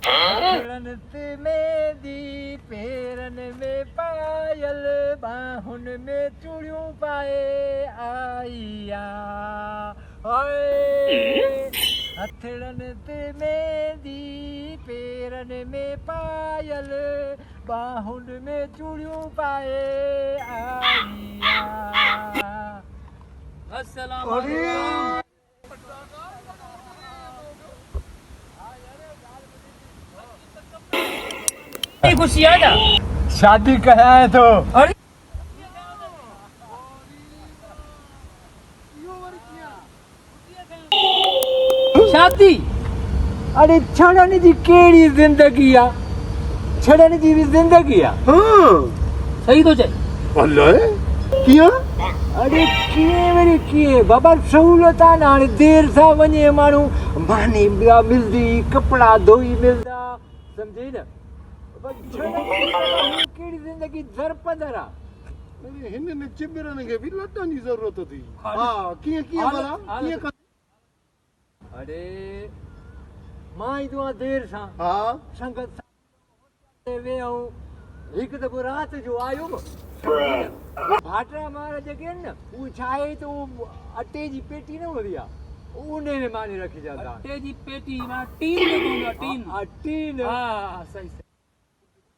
हथड़न ते मेहंदी पेरन में पायल बाहुन में चूड़ियों पाए आईया हथड़न ते मेहंदी पेरन में पायल बाहुन में चूड़ियों पाए आईया। अस्सलाम वालेकुम। खुशी आया शादी कहा है तो अरे शादी अरे छड़न जी केड़ी जिंदगी आ छड़न जी भी जिंदगी आ हाँ सही तो चल अल्लाह किया अरे किए मेरी किए बाबा सहूलत आ ना देर सा वने मानू मानी मिलदी कपड़ा धोई मिलदा समझी ना केड़ी जिंदगी दर पदरा अरे हिन चिबरन के भी लटन की जरूरत थी हां किए किए भला किए अरे माई तो देर सा हां संगत वे आऊं एक दफो रात जो आयो भाटरा मारा जगे न वो छाए तो अटे जी पेटी न होरिया उने में माने रखी जाता अटे जी पेटी में टीन में दूंगा टीन टीन हां सही सही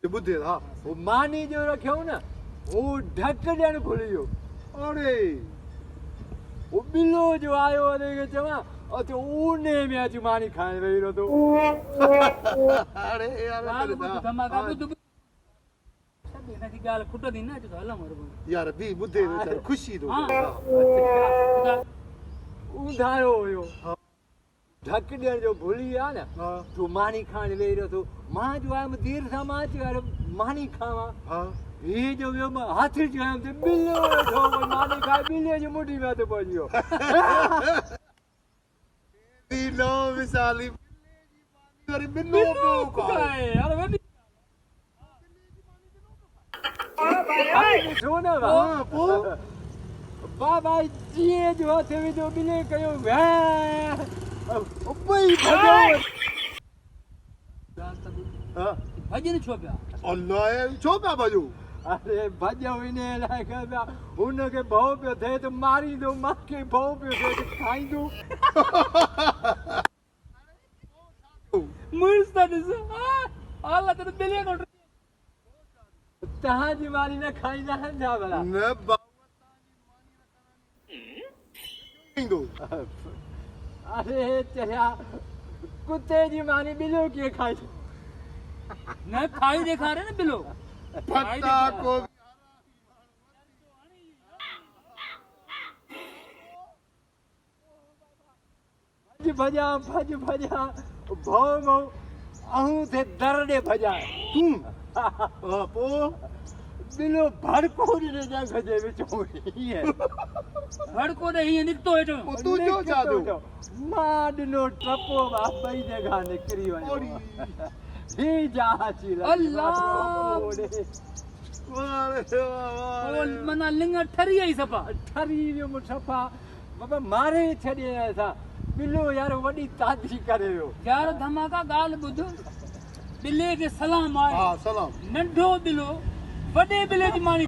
बुद्धे हां वो मानी जो रखियो न वो ढकड़न खुलियो अरे वो बिल्लो जो आयो अरे के चवा और तो उने में आज मानी खाए रही तो अरे यार धमाका बुद्ध सब इना की गाल खुट दी ना जो हला मर यार भी बुद्धे बेचारा खुशी तो उधारो होयो ढकड़न जो भूली आ न तो मानी खाने वे रहो तो मां जो आम देर सा मां जो मानी खावा हां ये जो यो हाथ जो हम ते बिल्लो ठो मानी खाए बिल्ले जो मुठी में तो पजियो दी लो विशाली अरे बिल्लो को काय अरे वे सुनो हां पो बाबा जी जो हाथ में जो बिल्ले कयो ओपई भजो हां भजन छोप्या अल्लाह छो का बाजू अरे भजो इने लायक उन के भाव पे थे तो मारी दो मां के भाव पे थे तो खाई दो मुर्स्तद अल्लाह तेरे बिल्ले को तहां जी मारी ना खाई ना जा भला न बावतानी अरे चला कुत्ते जी मानी बिल्लो के खाई न खाई दिखा रहे ना बिल्लो पत्ता को भज भजा भाव अहूं थे दरड़े भजा तू पो बिल्लो भड़को ने जा गजे विच होई है भड़को ने ही निकतो है पो तू जो जा दो माडनो टपो बाई जगह निकरी वयो ही जा चिला अल्लाह ओ मना लिंग ठरी आई सपा ठरी जो मुठफा बाबा मारे छड़े ऐसा बिल्लो यार वडी तादी करे हो यार धमाका गाल बुध बिल्ले के सलाम आए हां सलाम नंढो बिल्लो वडे बिल्ले जी मानी